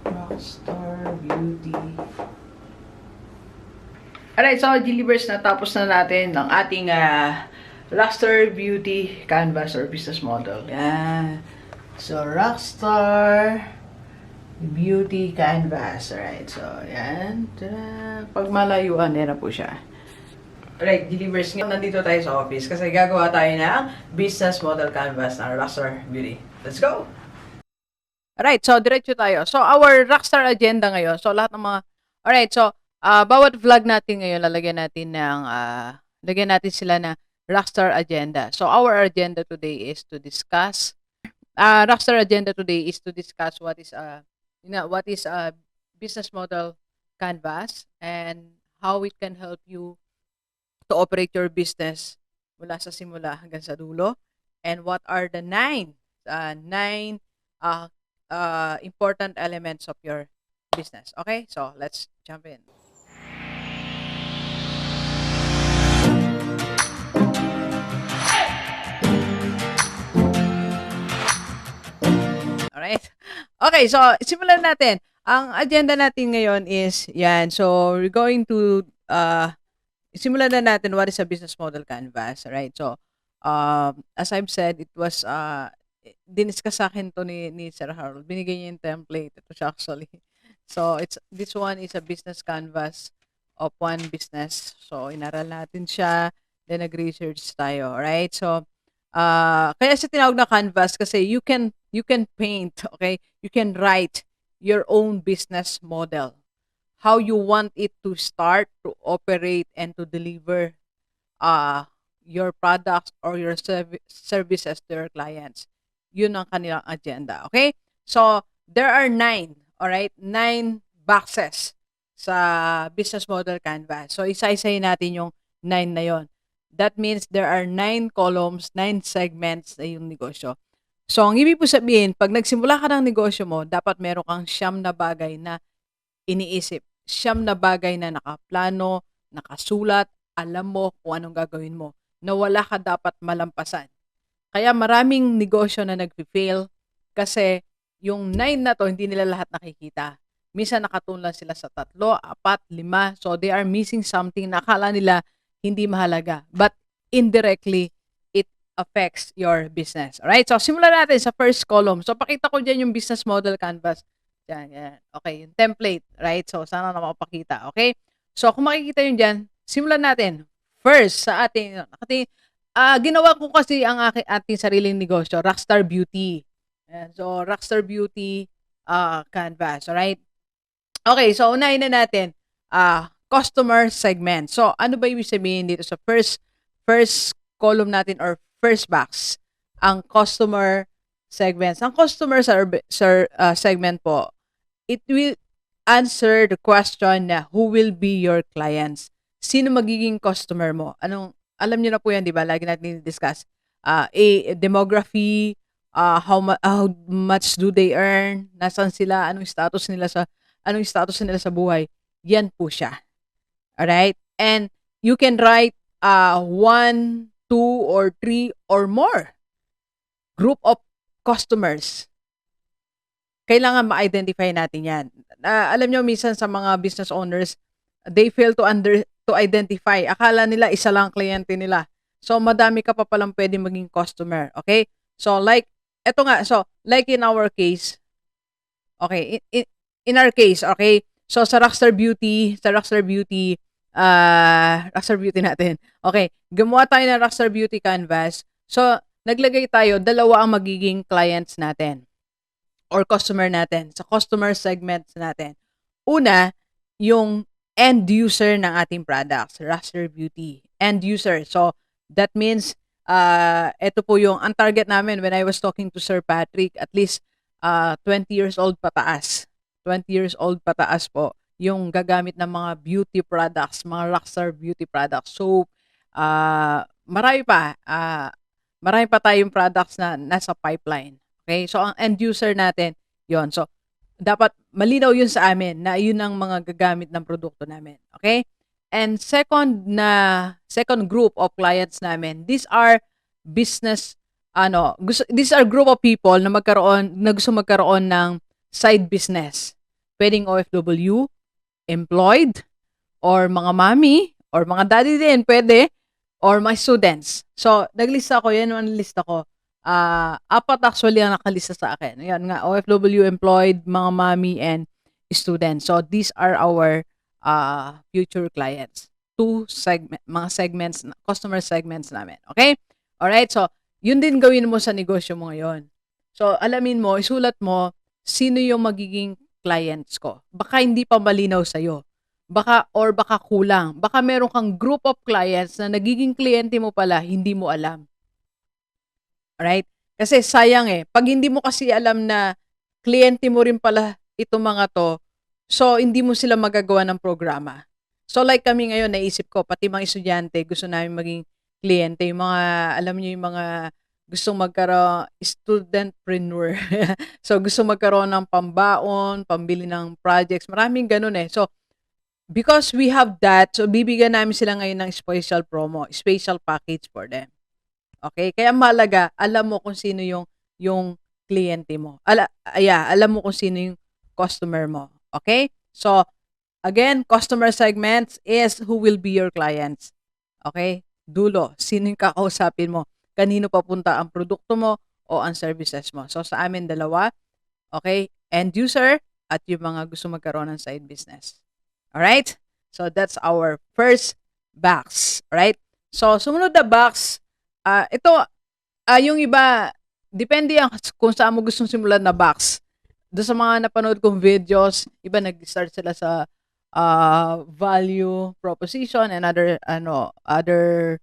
Rockstar Beauty. Alright, so delivers na, tapos na natin ng ating Rockstar Beauty canvas or business model. Yan. So, Rockstar Beauty canvas. Alright, so yan. Tada! Pag malayuan, yan na po siya. Alright, delivers. Ngayon, nandito tayo sa office kasi gagawa tayo ng business model canvas ng Rockstar Beauty. Let's go! Alright, so diretso tayo. So, our Rockstar agenda ngayon. So, lahat ng mga... Alright, so, bawat vlog natin ngayon, lagyan natin sila na Rockstar agenda. So, our agenda today is to discuss... Rockstar agenda today is to discuss what is a business model canvas and how it can help you to operate your business mula sa simula hanggang sa dulo, and what are the nine important elements of your business. Okay, so let's jump in. Alright. Okay, so simulan natin. Ang agenda natin ngayon is yan. So we're going to simulan na natin what is a business model canvas, right? So, as I've said, it was, diniscuss sa akin to ni Sir Harold. Binigay niya yung template. Ito siya actually. So, this one is a business canvas of one business. So, inaral natin siya. Then, nag-research tayo, right? So, kaya siya tinawag na canvas kasi you can paint, okay? You can write your own business model. How you want it to start, to operate, and to deliver your products or your services to your clients. Yun ang kanilang agenda. Okay? So, there are 9, alright? 9 boxes sa business model canvas. So, isa-isahin natin yung 9 na yon. That means there are 9 columns, 9 segments na yung negosyo. So, ang ibig po sabihin, pag nagsimula ka ng negosyo mo, dapat meron kang 9 na bagay na iniisip. 9 na bagay na nakaplano, nakasulat, alam mo kung anong gagawin mo, na wala ka dapat malampasan. Kaya maraming negosyo na nag-fail kasi yung 9 na to, hindi nila lahat nakikita. Minsan nakatulong sila sa 3, 4, 5. So they are missing something na akala nila hindi mahalaga. But indirectly, it affects your business. Alright? So simulan natin sa first column. So pakita ko dyan yung business model canvas. Yan. Okay, yung template, right? So, sana na mapakita, okay? So, kung makikita yun dyan, simulan natin. First, sa ating ginawa ko kasi ang ating sariling negosyo, Rockstar Beauty. Ayan, so, Rockstar Beauty canvas, alright? Okay, so, unahin na natin, customer segment. So, ano ba ibig sabihin dito sa first column natin or first box? Ang customer segments. Ang customer segment po, it will answer the question na who will be your clients. Sino magiging customer mo? Alam niyo na po yan, di ba? Lagi natin discuss. Demography, how much do they earn? Nasaan sila? Anong status nila sa buhay? Yan po siya. Alright? And you can write 1, 2, or 3 or more group of customers. Kailangan ma-identify natin yan. Alam nyo, minsan sa mga business owners, they fail to identify. Akala nila isa lang kliyente nila. So, madami ka pa palang pwede maging customer. Okay? So, eto nga. So, like in our case, okay, in our case, okay, so sa Rockstar Beauty natin. Okay, gumawa tayo ng Rockstar Beauty canvas. So, naglagay tayo, 2 ang magiging clients natin or customer natin, sa customer segments natin. Una, yung end user ng ating products, Rockstar Beauty. End user. So, that means, ito po ang target namin when I was talking to Sir Patrick, at least 20 years old pataas. 20 years old pataas po yung gagamit ng mga beauty products, mga Rockstar Beauty products. So, marami pa tayong products na nasa pipeline. Okay? So, ang end user natin, yon. So, dapat malinaw yun sa amin na yun ang mga gagamit ng produkto namin. Okay? And second group of clients namin, these are business these are group of people na gusto magkaroon ng side business. Pwedeng OFW, employed, or mga mommy, or mga daddy din, pwede, or my students. So, naglista ko, yan ang lista ko. Apat actually ang nakalista sa akin. Yan nga, OFW, employed, mga mommy, and students. So, these are our future clients. Mga segments, customer segments namin. Okay? Alright, so, yun din gawin mo sa negosyo mo ngayon. So, alamin mo, isulat mo, sino yung magiging clients ko. Baka hindi pa malinaw sa'yo. Baka kulang. Baka meron kang group of clients na nagiging kliyente mo pala, hindi mo alam. Alright? Kasi sayang pag hindi mo kasi alam na kliyente mo rin pala itong mga to, so hindi mo sila magagawa ng programa. So like kami ngayon, naisip ko, pati mga estudyante, gusto namin maging kliyente. Yung mga, alam niyo yung mga gustong magkaroon, studentpreneur. So gusto magkaroon ng pambaon, pambili ng projects, maraming ganun So, because we have that, so bibigyan namin sila ngayon ng special promo, special package for them. Okay? Kaya mahalaga, alam mo kung sino yung kliyente mo. Alam mo kung sino yung customer mo. Okay? So, again, customer segments is who will be your clients. Okay? Dulo, sino yung kakausapin mo? Kanino papunta ang produkto mo o ang services mo? So, sa amin dalawa, okay? End user at yung mga gusto magkaroon ng side business. Alright? So, that's our first box. Alright? So, sumunod na box, yung iba, depende yan kung saan mo gustong simulan na box. Doon sa mga napanood kong videos, iba nag-start sila sa value proposition and other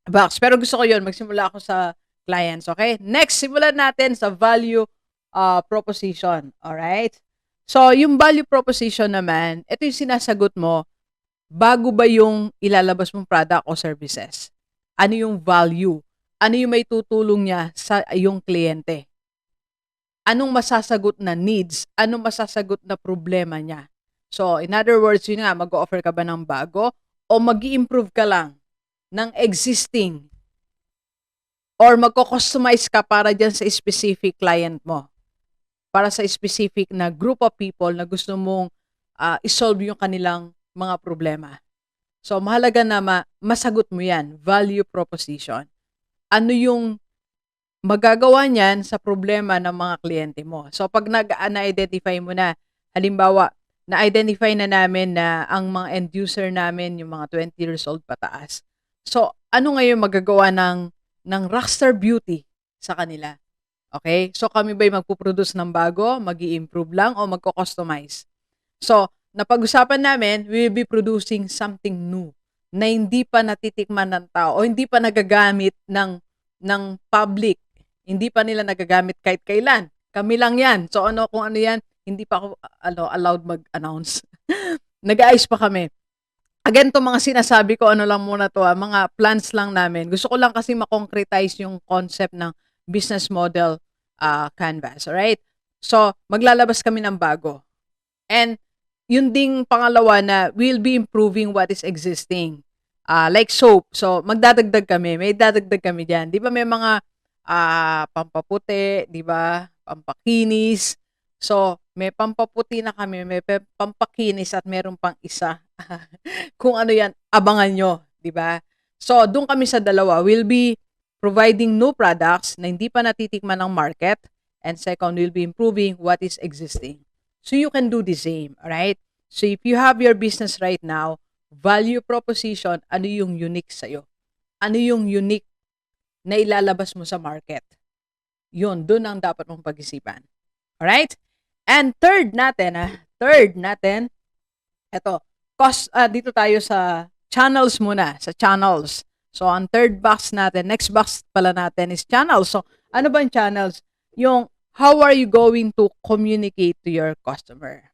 box. Pero gusto ko yun, magsimula ako sa clients, okay? Next, simulan natin sa value proposition, alright? So, yung value proposition naman, ito yung sinasagot mo bago ba yung ilalabas mong product o services. Ano yung value? Ano yung may tutulong niya sa iyong kliyente? Anong masasagot na needs? Anong masasagot na problema niya? So, in other words, yun nga, mag-offer ka ba ng bago o mag-i-improve ka lang ng existing or magko-customize ka para dyan sa specific client mo? Para sa specific na group of people na gusto mong isolve yung kanilang mga problema. So, mahalaga na masagot mo yan, value proposition. Ano yung magagawa niyan sa problema ng mga kliyente mo? So, pag na-identify mo na, halimbawa, na-identify na namin na ang mga end user namin, yung mga 20 years old pataas. So, ano ngayon magagawa ng rockstar beauty sa kanila? Okay? So, kami ba'y magpuproduce ng bago, mag-i-improve lang, o magko-customize? So, napag-usapan namin, we will be producing something new na hindi pa natitikman ng tao o hindi pa nagagamit ng public. Hindi pa nila nagagamit kahit kailan. Kami lang yan. So, kung ano yan, hindi pa ako allowed mag-announce. Nag-aayos pa kami. Again, itong mga sinasabi ko, lang muna to, mga plans lang namin. Gusto ko lang kasi makonkretize yung concept ng business model canvas. Alright? So, maglalabas kami ng bago. And, yun ding pangalawa na we'll be improving what is existing. Like soap. So, magdadagdag kami. May dadagdag kami dyan. Di ba may mga pampaputi, di ba? Pampakinis. So, may pampaputi na kami, may pampakinis at meron pang isa. Kung ano yan, abangan nyo, di ba? So, doon kami sa dalawa. We'll be providing new products na hindi pa natitikman ng market. And second, we'll be improving what is existing. So, you can do the same, alright? So, if you have your business right now, value proposition, ano yung unique sa'yo? Ano yung unique na ilalabas mo sa market? Yun, dun ang dapat mong pag-isipan. Alright? And third natin, eto, dito tayo sa channels muna, sa channels. So, ang third box natin, next box pala natin is channels. So, ano ba yung channels? Yung, how are you going to communicate to your customer?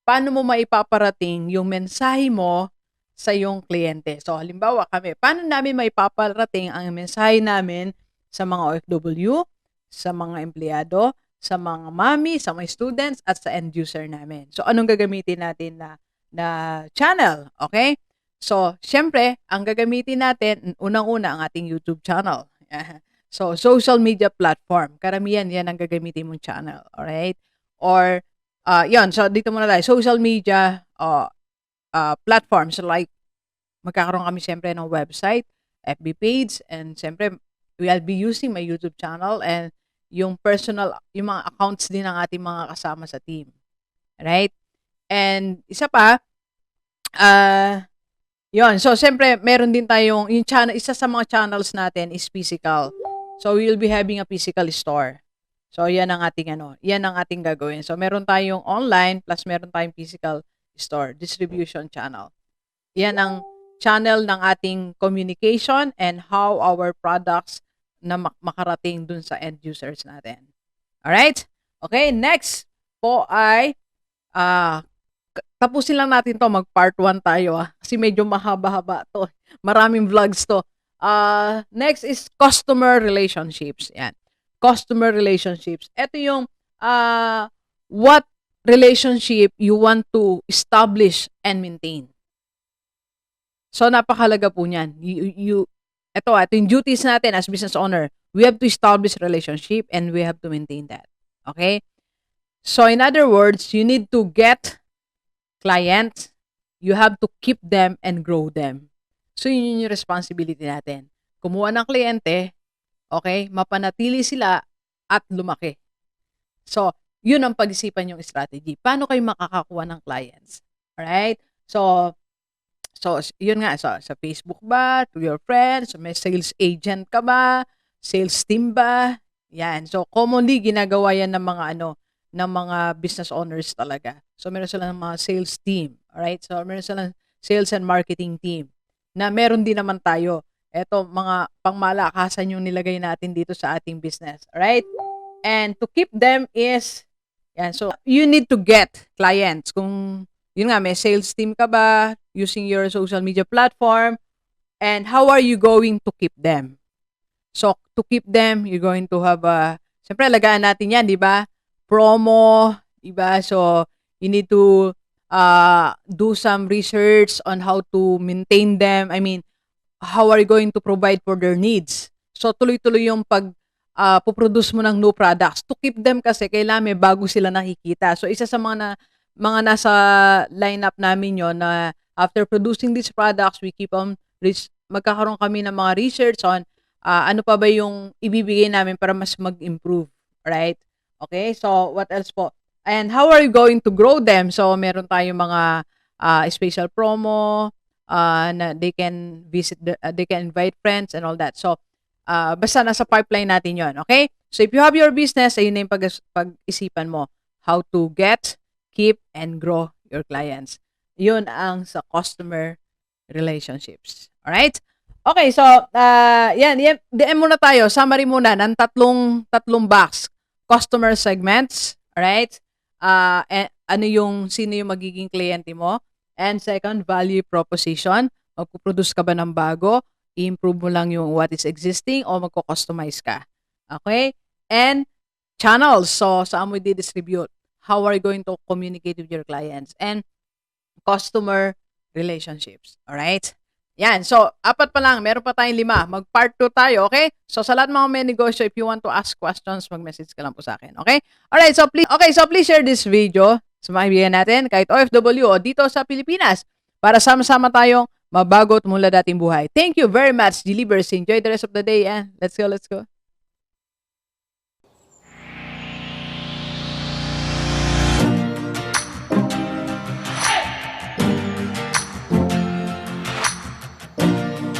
Paano mo maipaparating yung mensahe mo sa iyong kliyente? So, halimbawa kami, paano namin maipaparating ang mensahe namin sa mga OFW, sa mga empleyado, sa mga mami, sa mga students, at sa end user namin? So, anong gagamitin natin na channel? Okay? So, syempre, ang gagamitin natin, unang-una, ang ating YouTube channel. So, social media platform. Karamihan yan ang gagamitin mong channel. Alright? Or, yun. So, dito muna tayo. Social media platforms like magkakaroon kami siyempre ng website, FB page, and siyempre, we'll be using my YouTube channel and yung mga accounts din ng ating mga kasama sa team. Right? And isa pa, yun. So, siyempre, meron din tayong, yung channel, isa sa mga channels natin is physical. So, we'll be having a physical store. So, yan ang ating yan ang ating gagawin. So, meron tayong online plus meron tayong physical store, distribution channel. Yan ang channel ng ating communication and how our products na makarating dun sa end users natin. Alright? Okay, next po ay tapusin lang natin to, mag part 1 tayo kasi medyo mahaba-haba to. Maraming vlogs to. Next is customer relationships. Yan. Customer relationships. Ito yung what relationship you want to establish and maintain. So, napakalaga po niyan. Ito yung duties natin as business owner. We have to establish relationship and we have to maintain that. Okay? So, in other words, you need to get clients, you have to keep them and grow them. So, yun yung responsibility natin. Kumuha ng kliyente, okay, mapanatili sila at lumaki. So, yun ang pag-isipan yung strategy. Paano kayo makakakuha ng clients? Alright? So, yun nga, so, sa Facebook ba, to your friends, may sales agent ka ba, sales team ba, yan. So, commonly, ginagawa yan ng mga business owners talaga. So, meron silang mga sales team, alright? So, meron silang sales and marketing team na meron din naman tayo. Ito, mga pangmalakasan yung nilagay natin dito sa ating business, alright? And to keep them is, yan, so, you need to get clients. Kung yun nga, may sales team ka ba using your social media platform, and how are you going to keep them? So, to keep them, you're going to have siyempre, alagaan natin yan, di ba? Promo, di ba? So, you need to do some research on how to maintain them. I mean, how are you going to provide for their needs? So, tuloy-tuloy yung puproduce mo ng new products. To keep them kasi, kailangan may bago sila nakikita. So, isa sa mga nasa lineup namin yon na after producing these products, we keep on magkakaroon kami ng mga research on ano pa ba yung ibibigay namin para mas mag-improve, right? Okay, so what else po? And how are you going to grow them? So meron tayong mga special promo na they can visit, they can invite friends and all that. So basta nasa pipeline natin yon, okay? So if you have your business, ayun na yung pag-isipan mo, how to get, keep, and grow your clients. Yun ang sa customer relationships. Alright? Okay, so, yan, DM muna tayo. Summary muna ng tatlong box. Customer segments. Alright? Sino yung magiging kliyente mo? And second, value proposition. Magpuproduce ka ba ng bago? I-improve mo lang yung what is existing o magko-customize ka. Okay? And channels. So, saan mo i-distribute? How are you going to communicate with your clients? And customer relationships. Alright? Yan. So, 4 pa lang. Meron pa tayong 5. Mag-part 2 tayo, okay? So, sa lahat mga may negosyo, if you want to ask questions, mag-message ka lang po sa akin, okay? Alright, so please share this video sa mga kaibigan natin, kahit OFW o dito sa Pilipinas, para sama-sama tayong mabago at mula dating buhay. Thank you very much, Delivers. Enjoy the rest of the day, and let's go.